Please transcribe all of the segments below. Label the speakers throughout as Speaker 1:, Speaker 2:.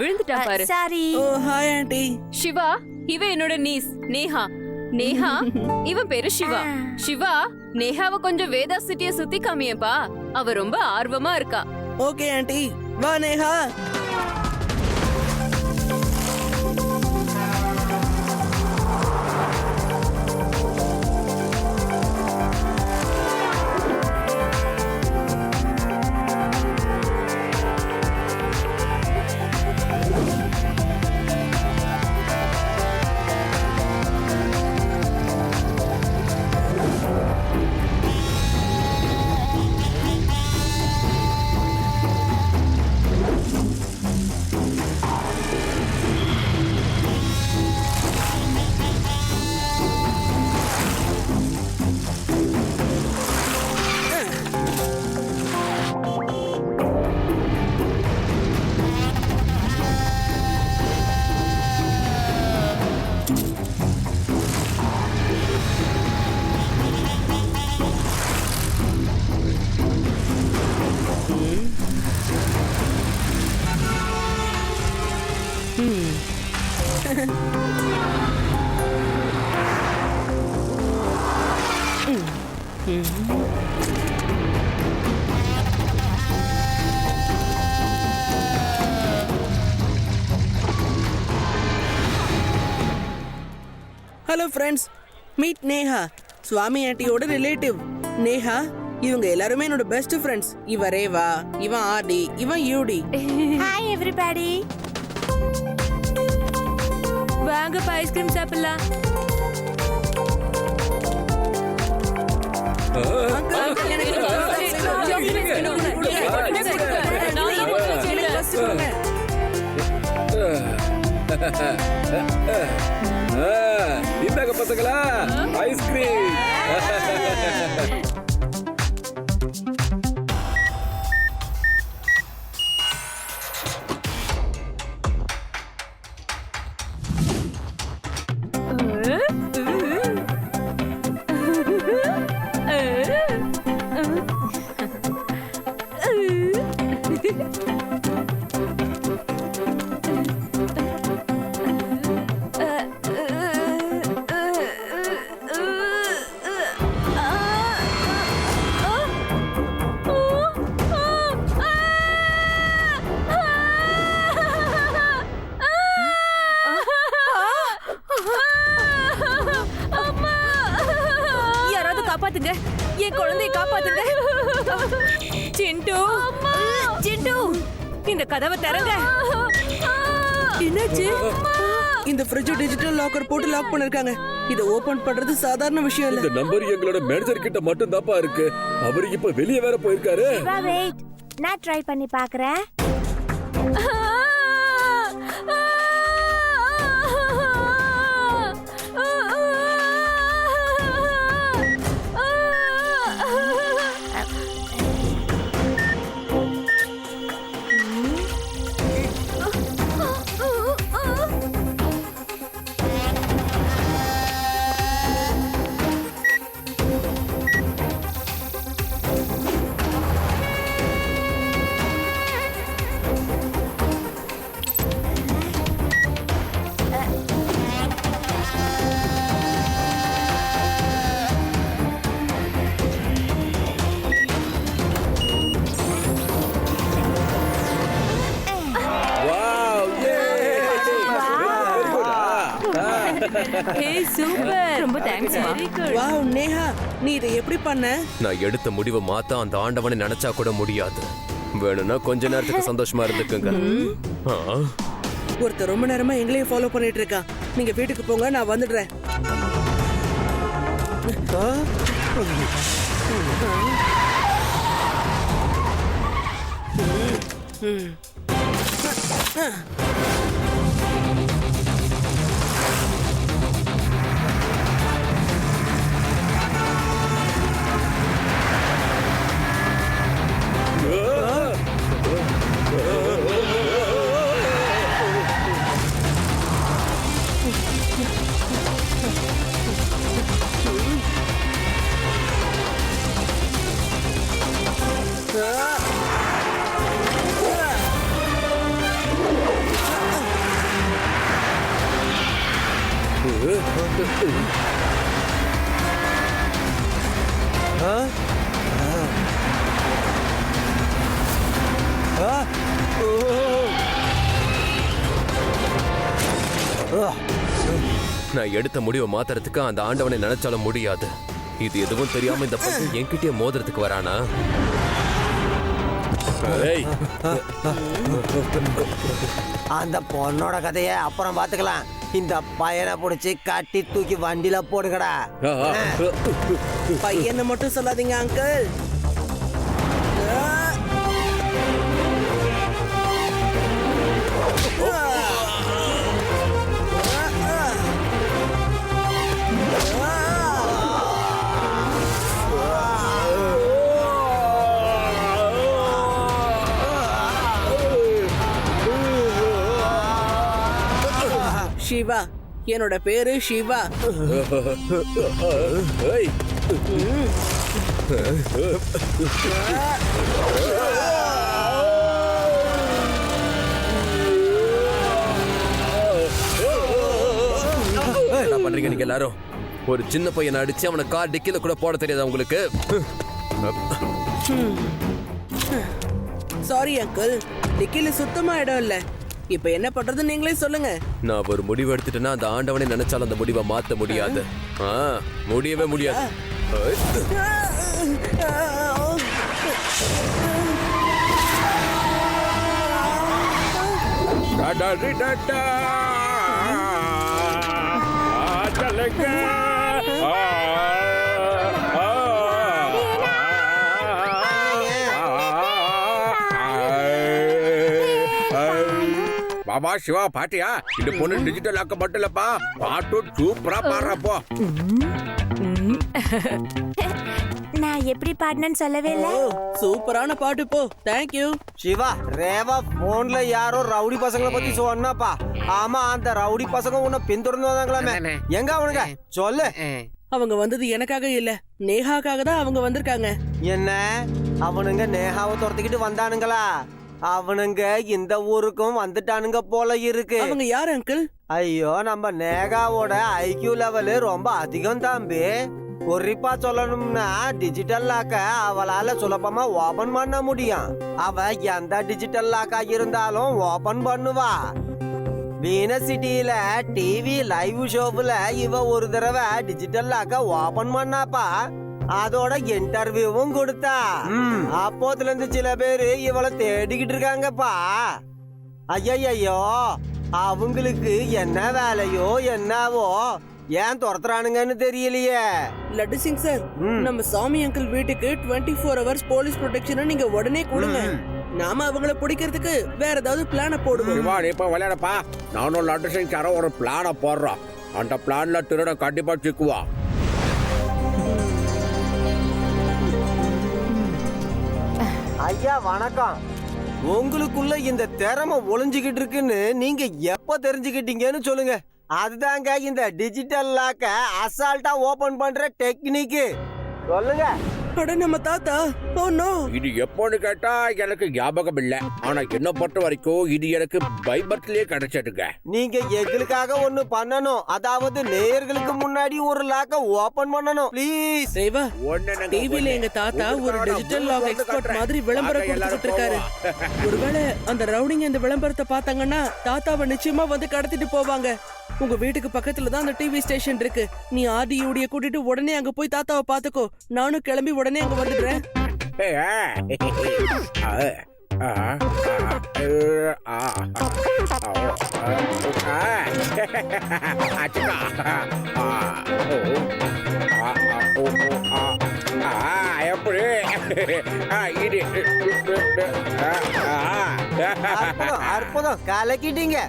Speaker 1: விழுந்துட்டா பாரு.
Speaker 2: சாரி.
Speaker 3: ஓ hi aunty.
Speaker 1: Siva, இவ என்னோட நீஸ் நேஹா. நேஹா, இவன் பேரு சிவா. சிவா, நேஹாவ கொஞ்சம் வேதா சிட்டிய சுத்தி காமியப்பா. அவ ரொம்ப ஆர்வமா இருக்கா.
Speaker 3: ஓகே ஆண்டி, வா Neha. Hello friends, meet Neha, Swamy ஆண்டியோட ரிலேட்டிவ். நேஹா, இவங்க எல்லாருமே என்னோட பெஸ்ட் ஃப்ரெண்ட்ஸ். இவன் ரேவா, இவன் ஆர்டி, இவன் யூடி.
Speaker 2: Hi everybody. வாங்க ஐஸ்கிரீம் சாப்பிடலாம்.
Speaker 4: இந்தாங்க பசங்களா, ஐஸ்கிரீம்.
Speaker 2: காப்பாத்துங்க, என் குழந்தையை காப்பாத்துங்க. சிண்டு, சிண்டு, இந்த கதவை திறங்க. என்னாச்சு?
Speaker 3: இந்த ஃப்ரிட்ஜ் டிஜிட்டல் லாக்கர் போட்டு லாக் பண்ணிருக்காங்க. இத ஓபன் பண்றது சாதாரண விஷயம் இல்ல.
Speaker 4: இந்த நம்பர் எங்களோட மேனேஜர் கிட்ட மட்டும் தான்ப்பா இருக்கு. அவரு இப்ப வெளிய வேற போயிருக்காரு.
Speaker 2: வெயிட், நான் ட்ரை பண்ணி பார்க்கறேன்.
Speaker 1: ஏய் சூப்பர், ரொம்ப thanks. Very good.
Speaker 3: Wow Neha, நீ இத எப்படி பண்ண?
Speaker 5: நான் எடுத்த முடிவை மாத்த அந்த ஆண்டவனை நினைச்சா கூட முடியாது. வேணும்னா கொஞ்ச நேரத்துக்கு சந்தோஷமா இருந்துக்குங்க.
Speaker 3: ஒருத்தர் ரொம்ப நேரமா எங்களையே ஃபாலோ பண்ணிட்டு இருக்கான். நீங்க வீட்டுக்கு போங்க, நான் வந்துடுறேன்.
Speaker 5: நான் எடுத்த முடிவை மாத்துறதுக்கு அந்த ஆண்டவனை நினைச்சாலும் முடியாது. இது எதுவும் தெரியாம இந்த பையன் என்கிட்டயே மோதுறதுக்கு வரானா?
Speaker 4: ஏய்,
Speaker 6: அந்த பொண்ணோட கதைய அப்புறம் பாத்துக்கலாம். இந்த பையனை புடிச்சு கட்டி தூக்கி வண்டியில போடுகடா.
Speaker 3: பையனை மட்டும் சொல்லாதீங்க அங்கிள். சிவா, என்னோட பேரு சிவா.
Speaker 4: ஏய்,
Speaker 5: என்ன பண்றீங்க நீங்க எல்லாரும்? ஒரு சின்ன பையனை அடிச்சு அவனை கார் டிக்கில கூட போட தெரியாதா உங்களுக்கு?
Speaker 3: சாரி அங்கிள், டிக்கில சுத்தமா இடம் இல்ல. இப்ப என்ன பண்றது நீங்களே சொல்லுங்க.
Speaker 5: நான் ஒரு முடிவு எடுத்துட்டேன்னா அந்த ஆண்டவனை நினைச்சாலும் அந்த முடிவை மாத்த முடியாது. முடியவே முடியாது.
Speaker 4: பாபா சிவா பாட்டியா? இந்த பொண்ணு டிஜிட்டல் ஆக்க மட்டும் இல்லப்பா, பாட்டும் சூப்பரா பாடுறப்போ.
Speaker 2: நான் எப்படி பாடினேன்னு சொல்லவே இல்ல.
Speaker 3: சூப்பரான பாட்டு போ. Thank you.
Speaker 6: சிவா, ரேவா போன்ல யாரோ ரவுடி பசங்களை பத்தி சொன்னாப்பா. ஆமா, அந்த ரவுடி பசங்க உன்னை பின்தொடர்ந்து வந்தாங்களாமே. எங்க அவனுங்க சொல்லு.
Speaker 3: அவங்க வந்தது எனக்காக இல்ல, நேஹாக்காக தான் அவங்க வந்திருக்காங்க.
Speaker 6: என்ன அவனுங்க நேஹாவை துரத்திக்கிட்டு வந்தானுங்களா? அவனுங்க இந்த ஊருக்கும் வந்துட்டானுங்க போல இருக்கு.
Speaker 3: அவங்க யார் அங்கிள்?
Speaker 6: ஐயோ, நம்ம நேகாவோட ஐக்யூ லெவலு ரொம்ப அதிகம் தாம்பி. குறிப்பா சொல்லணும்னா டிஜிட்டல் லாக்க அவளால சுலபமா ஓபன் பண்ண முடியும். அவ எந்த டிஜிட்டல் லாக்கா இருந்தாலும் ஓபன் பண்ணுவா. வீனஸ் சிட்டியில டிவி லைவ் ஷோவுல இவ ஒரு தடவை டிஜிட்டல் லாக்க ஓபன் பண்ணாப்பா. அதோட இன்டர்வியூவும் கொடுத்தா. அப்போதுல இருந்து சில பேரு இவளை தேடிக்கிட்டு இருக்காங்கப்பா. ஐயோ, அவங்களுக்கு என்ன வேலையோ என்னவோ ஏன் துரத்துறானுங்கன்னு தெரியலையே.
Speaker 3: லட்டு சிங் சார், நம்ம சாமி அங்கிள் வீட்டுக்கு 24 hours போலீஸ் ப்ரொடெக்ஷன் நீங்க உடனே கொடுங்க. நாம அவங்கள பிடிக்கிறதுக்கு வேற ஏதாவது பிளான போடுவோம்.
Speaker 4: சிவா, நீ இப்ப விளையாடப்பா. நானும் லட்டு சிங்காரோ ஒரு பிளான போடுறோம். அந்த பிளான்ல திருட கண்டிப்பா சிக்குவா.
Speaker 6: ஐயா வணக்கம். உங்களுக்குள்ள இந்த திறமை ஒளிஞ்சுக்கிட்டு இருக்குன்னு நீங்க எப்ப தெரிஞ்சுக்கிட்டீங்கன்னு சொல்லுங்க. அதுதாங்க இந்த டிஜிட்டல் லாக்க அசால்ட்டா ஓபன் பண்ற டெக்னிக். சொல்லுங்க.
Speaker 3: அட நம்ம தாத்தா. Oh no.
Speaker 4: இது எப்போன்னு கேட்டா எனக்கு ஞாபகம் இல்ல. ஆனா என்ன பொறுத்த வரைக்கும் இது எனக்கு பைபர்த்லயே கிடைச்சதுங்க.
Speaker 6: நீங்க எங்களுக்காக ஒண்ணு பண்ணணும். அதாவது நேயர்களுக்கு முன்னாடி ஒரு லாக்க ஓபன் பண்ணணும் ப்ளீஸ்.
Speaker 3: ரேவா, டிவில எங்க தாத்தா ஒரு டிஜிட்டல் லாக் எக்ஸ்பர்ட் மாதிரி விளம்பரம் கொடுத்துட்டு இருக்காரு. ஒருவேளை அந்த ரவுடிங்க இந்த விளம்பரத்தை பார்த்தாங்கன்னா தாத்தாவை நிச்சயமா வந்து கடத்திட்டு போவாங்க. உங்க வீட்டுக்கு பக்கத்துல தான் அந்த டிவி ஸ்டேஷன் இருக்கு. நீ ஆதியோடைய கூட்டிட்டு உடனே அங்க போய் தாத்தாவை பாத்துக்கோ. நானும் கிளம்பி உடனே அங்க வந்துடுறேன்.
Speaker 6: அற்புதம், கலக்கிட்டீங்க.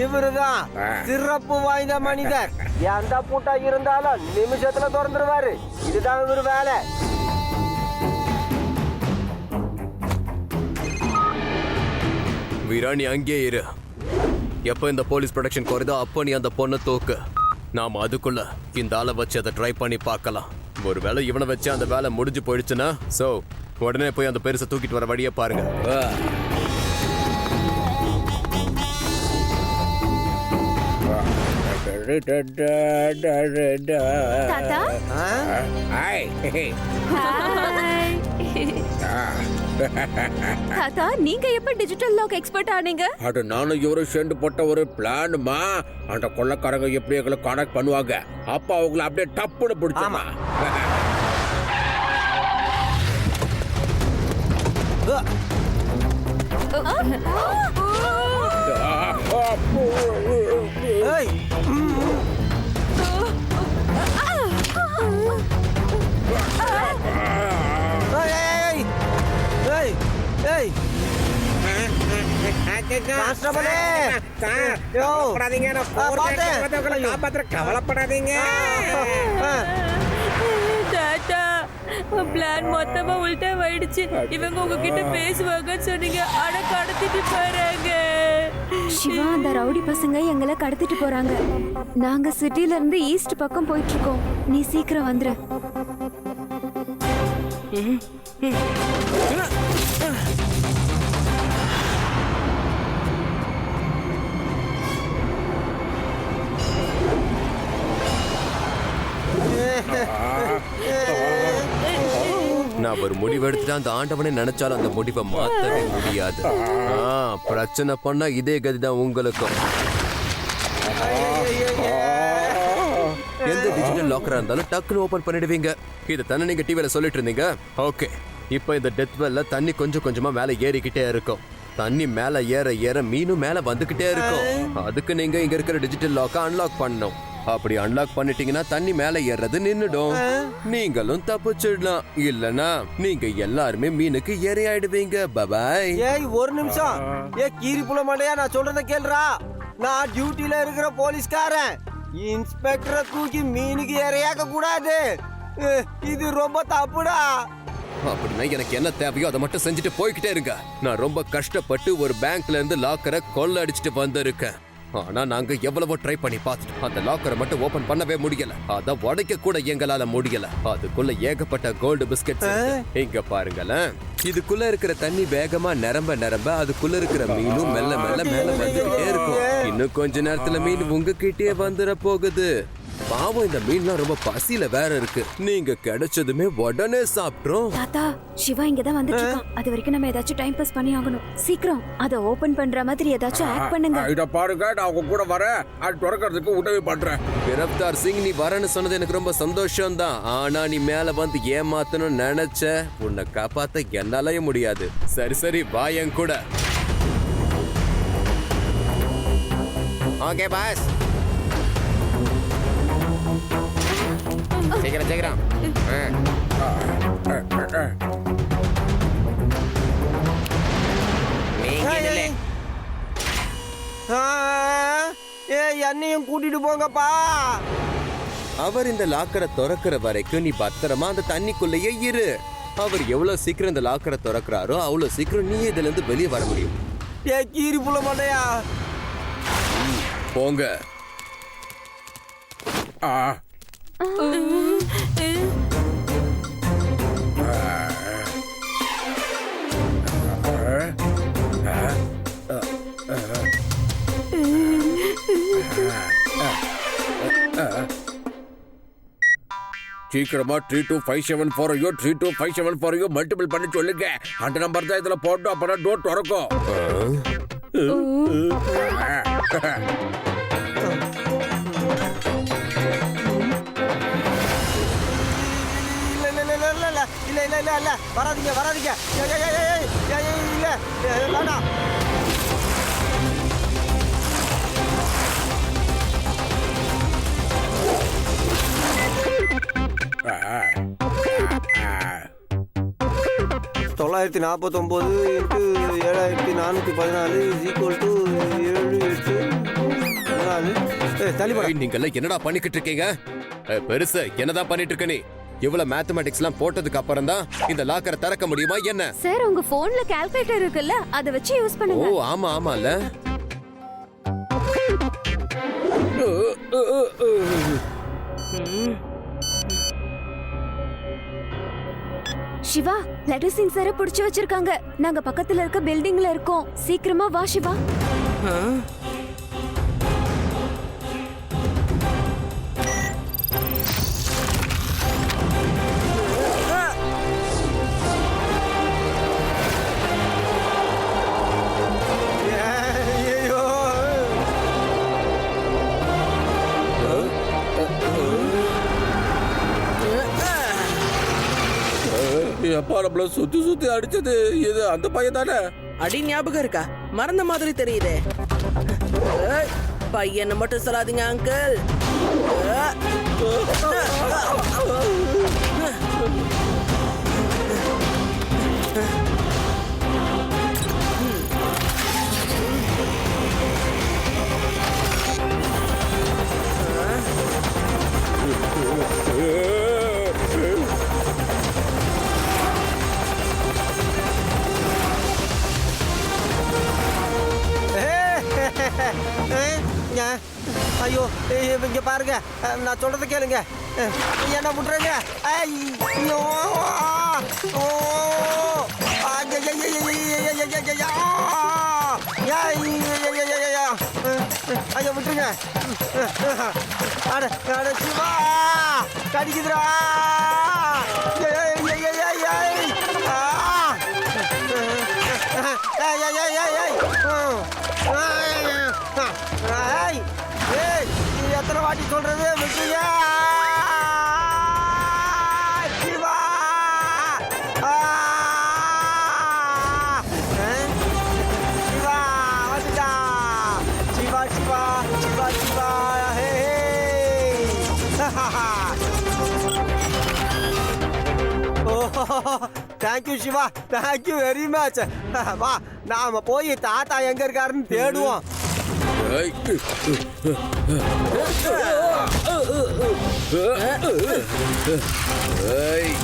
Speaker 6: இவருதான் சிறப்பு வாய்ந்த மனிதர். எந்த பூட்டா இருந்தாலும் நிமிஷத்துல திறந்துருவாரு. இதுதான் இவரு வேலை.
Speaker 5: வீராணி அங்கே இரு. எப்ப இந்த போலீஸ் ப்ரொடெக்ஷன் குறைதோ அப்போ நீ அந்த பொண்ணை தூக்கு. நாம அதுக்குள்ள இந்த ஆளை வச்சு அதை ட்ரை பண்ணி பார்க்கலாம். ஒருவேளை இவனை வச்சு அந்த வேலை முடிஞ்சு போயிடுச்சுன்னா உடனே போய் அந்த பெருசை தூக்கிட்டு வர வழியை பாருங்க.
Speaker 1: தாத்தா தாத்தா நீங்க எப்ப டிஜிட்டல் லாக் எக்ஸ்பர்ட் ஆனீங்க?
Speaker 4: அது நானும் இவரும் சேர்ந்து போட்ட ஒரு பிளானுமா. அந்த கொள்ளக்காரங்க எப்படி எங்களை கான்டாக்ட் பண்ணுவாங்க, அப்ப அவங்கள அப்படியே டப்புன்னு பிடிச்சாமா. கவலைப்படாதீங்க.
Speaker 1: டாடா பிளான் மொத்தமா உள்டா போயிடுச்சு. இவங்க உங்ககிட்ட பேசுவாங்கன்னு சொன்னீங்க, ஆனா கடத்திட்டு போறாங்க. சிவா, அந்த ரவுடி பசங்க எங்களை கடத்திட்டு போறாங்க. நாங்க சிட்டில இருந்து ஈஸ்ட் பக்கம் போயிட்டு இருக்கோம். நீ சீக்கிரம் வந்துரு.
Speaker 5: நான் ஒரு முடிவு எடுத்துட்டு அந்த ஆண்டவனை நினைச்சாலும் அந்த முடிவை மாத்தவே முடியாது. பிரச்சனை பண்ணா இதே கதிதான் உங்களுக்கும். எந்த டிஜிட்டல் லாக்கரா இருந்தாலும் டக்குன்னு ஓபன் பண்ணிடுவீங்க. இதை தானே நீங்க டிவில சொல்லிட்டு இருந்தீங்க. ஓகே, இப்போ இந்த டெத் வெல்ல தண்ணி கொஞ்சம் கொஞ்சமா மேல ஏறிக்கிட்டே இருக்கும். தண்ணி மேல ஏற ஏற மீனும் மேல வந்துகிட்டே இருக்கும். அதுக்கு நீங்க இங்க இருக்கிற டிஜிட்டல் லாக்க அன்லாக் பண்ணணும். அப்படி அன்லாக் பண்ணிட்டீங்கன்னா தண்ணி மேல ஏறது நின்னுடும். நீங்களும் தப்பிச்சிடலாம். இல்லனா நீங்க எல்லாருமே மீனுக்கு இரையாயிடுவீங்க. பபாய்.
Speaker 6: ஏய் ஒரு நிமிஷம். கீரி புல மாட்டையா, நான் சொல்றத கேளுடா. நான் டியூட்டில இருக்கிற போலீஸ்காரன். இன்ஸ்பெக்டரை தூக்கி மீனுக்கு இரையாக்க கூடாது. இது ரொம்ப தப்புடா.
Speaker 5: அப்படின்னா எனக்கு என்ன தேவையோ அதை மட்டும் செஞ்சுட்டு போய்கிட்டே இருங்க. நான் ரொம்ப கஷ்டப்பட்டு ஒரு பேங்க்ல இருந்து லாக்கரை கொள்ள அடிச்சுட்டு வந்திருக்கேன். ஆனா நாங்க எவ்வளவோ ட்ரை பண்ணி பார்த்துட்டோம். அந்த லாக்கரை மட்டும் ஓபன் பண்ணவே முடியல. அத உடைக்க கூட எங்களால முடியல. அதுக்குள்ள ஏகப்பட்ட கோல்டு பிஸ்கட். இங்க பாருங்களேன், இதுக்குள்ள இருக்கிற தண்ணி வேகமா நிரம்ப நிரம்ப அதுக்குள்ள இருக்கிற மீனும் மெல்ல மெல்ல மேல வந்துகிட்டே இருக்கும். இன்னும் கொஞ்ச நேரத்துல மீன் உங்ககிட்டயே வந்துட போகுது. பாவம், இந்த மீன்லாம் ரொம்ப பசியில வேற இருக்கு. நீங்க கிடைச்சதுமே உடனே சாப்பிட்றோம்.
Speaker 1: தாத்தா, சிவா இங்கதான் வந்துட்டு இருக்கான். அது வரைக்கும் நம்ம ஏதாச்சும் டைம் பாஸ் பண்ணி ஆகணும். சீக்கிரம் அதை ஓபன் பண்ற மாதிரி ஏதாச்சும் ஆக்ட் பண்ணுங்க.
Speaker 4: இத பாருங்க, நான் உங்க கூட வரேன். அது திறக்கிறதுக்கு உதவி பண்றேன்.
Speaker 5: கிரப்தார் சிங், நீ வரேன்னு சொன்னது எனக்கு ரொம்ப சந்தோஷம் தான். ஆனா நீ மேல வந்து ஏமாத்தணும்னு நினைச்ச, உன்னை காப்பாத்த என்னாலயே முடியாது. சரி சரி, வா என் கூட. ஓகே பாஸ், சீக்கிரம் சீக்கிரம்.
Speaker 6: என்னையும் கூட்டிட்டு போங்கப்பா.
Speaker 5: அவர் இந்த லாக்கரை திறக்கிற வரைக்கும் நீ பத்திரமா அந்த தண்ணிக்குள்ளேயே இரு. அவர் எவ்வளவு சீக்கிரம் இந்த லாக்கரை திறக்கிறாரோ அவ்வளவு சீக்கிரம் நீ இதுல இருந்து வெளியே வர முடியும்.
Speaker 6: கீரி புல மாட்டையா,
Speaker 5: போங்க.
Speaker 4: சீக்கிரமா 32574 32574 மல்டிபிள் பண்ணி சொல்லுங்க. அந்த நம்பர் தான் இதுல போட்டோம். அப்பதான் டோர் திறக்கும்.
Speaker 6: இல்ல இல்ல இல்ல இல்ல, வராதீங்க வராதீங்க. இல்ல வேண்டாம். தொள்ளாயிரத்தி 49 into 7414 7 8
Speaker 5: நீங்க என்னடா பண்ணிக்கிட்டு இருக்கீங்க? பெருசு என்னதான் பண்ணிட்டு இருக்க நீ? இவ்வளவு மேத்தமேட்டிக்ஸ் எல்லாம் போட்டதுக்கு அப்புறம் தான் இந்த லாக்கரை திறக்க முடியுமா என்ன?
Speaker 1: சார், உங்க போன்ல கால்குலேட்டர் இருக்குல்ல, அத வச்சு யூஸ் பண்ணுங்க.
Speaker 5: ஓ ஆமா ஆமால.
Speaker 1: சிவா, லெட்டர் சிங் சார புடிச்சு வச்சிருக்காங்க. நாங்க பக்கத்துல இருக்க பில்டிங்ல இருக்கோம். சீக்கிரமா வா சிவா.
Speaker 4: எப்பா நம்மள சுத்தி சுத்தி அடிச்சது இது அந்த பையன் தானே?
Speaker 3: அடி ஞாபகம் இருக்கா? மறந்த மாதிரி தெரியுதே. ஏய், பையனை மட்டும் சொல்லாதீங்க அங்கிள்.
Speaker 6: ஐயோ இங்க பாருங்க, நான் சொல்றத கேளுங்க. என்ன பண்றீங்க? ஐயோ ஐயோ விட்டுருங்க. அட அட சிவா கடிக்குதுரா. எத்தனை வாட்டி சொல்றது? விட்டுங்க சிவா. சிவா வந்துட்டா. Siva Siva Siva Siva. Thank you Siva, thank you very much. வா நாம போய் தாத்தா எங்க இருக்காருன்னு தேடுவோம்.
Speaker 4: ஏய், ஏய்,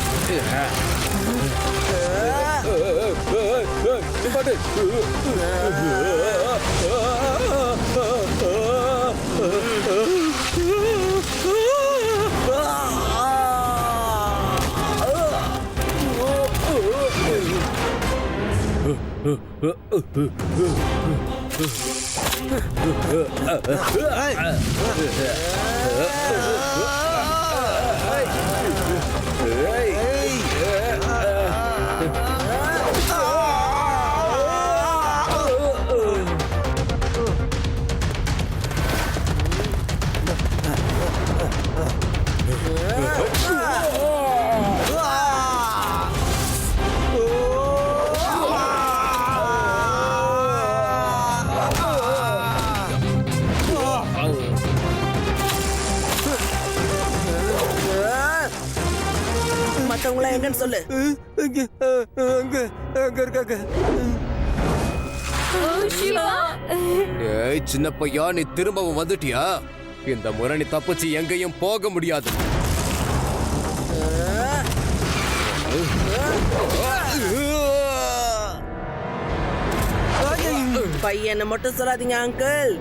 Speaker 4: பாட்டு.
Speaker 3: மத்தவங்கள எங்கன்னு சொல்லு.
Speaker 5: ஏய் சின்ன பையா, நீ திரும்பவும் வந்துட்டியா? இந்த முறை நீ தப்பிச்சு எங்கேயும் போக முடியாது.
Speaker 3: பையனை மட்டும் சொல்லாதீங்க அங்கிள்.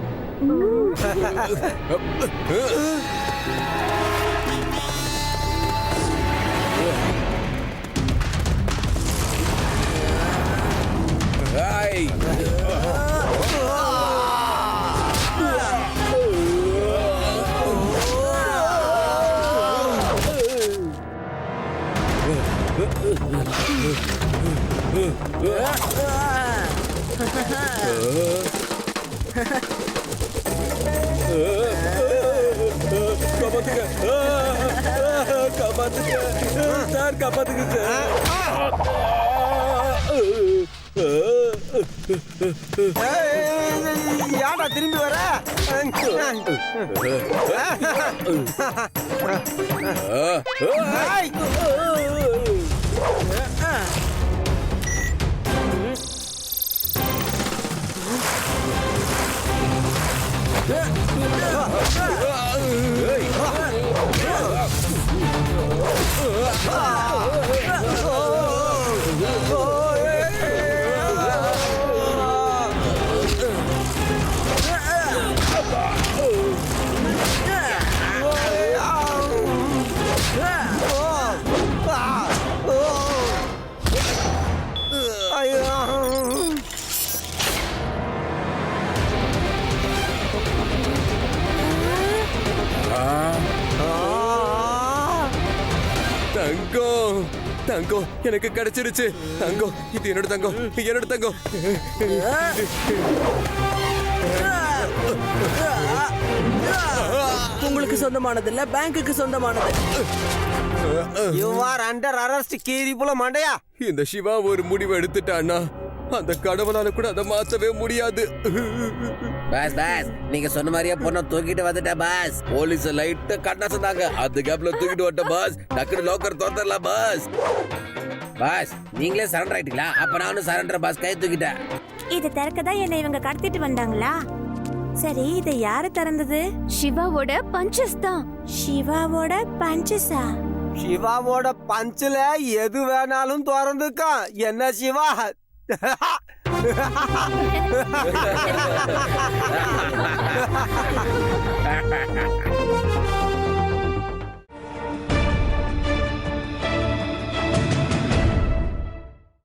Speaker 4: ஏய், காப்பாத்துங்க, காப்பாத்துங்க சார், காப்பாத்துங்க சார்.
Speaker 6: யாடா திரும்பி வர?
Speaker 5: தங்கம், தங்கம் எனக்கு கிடைச்சிருச்சு. தங்கம், இது என்னோட தங்கம், என்னோட தங்கம்.
Speaker 3: உங்களுக்கு சொந்தமானது இல்ல, பேங்குக்கு சொந்தமானது.
Speaker 6: யூ ஆர் அண்டர் அரெஸ்ட் கீரி புல மண்டையா.
Speaker 5: இந்த சிவா ஒரு முடிவு எடுத்துட்டான்னா அந்த கடவுளால கூட அதை மாத்தவே முடியாது.
Speaker 4: பாஸ் நீங்க சொன்ன மாதிரியே பொண்ணை தூக்கிட்டு வந்துட்டேன் பாஸ். போலீஸ் லைட்டு கண்ணா சொன்னாங்க, அந்த கேப்ல தூக்கிட்டு வந்துட்டேன் பாஸ். டக்குனு லோக்கர் திறந்துடலாம் பாஸ். பாஸ் நீங்களே சரண்டர் ஆயிட்டீங்களா? அப்ப நானும் சரண்டர் பாஸ், கை தூக்கிட்டேன்.
Speaker 2: இதை திறக்கதான் என்ன இவங்க கடத்திட்டு வந்தாங்களா? சரி, இதை யாரு திறந்தது?
Speaker 1: சிவாவோட பஞ்சஸ் தான்.
Speaker 2: சிவாவோட பஞ்சஸா?
Speaker 6: சிவாவோட பஞ்சுல எது வேணாலும் திறந்துக்கான். என்ன சிவா?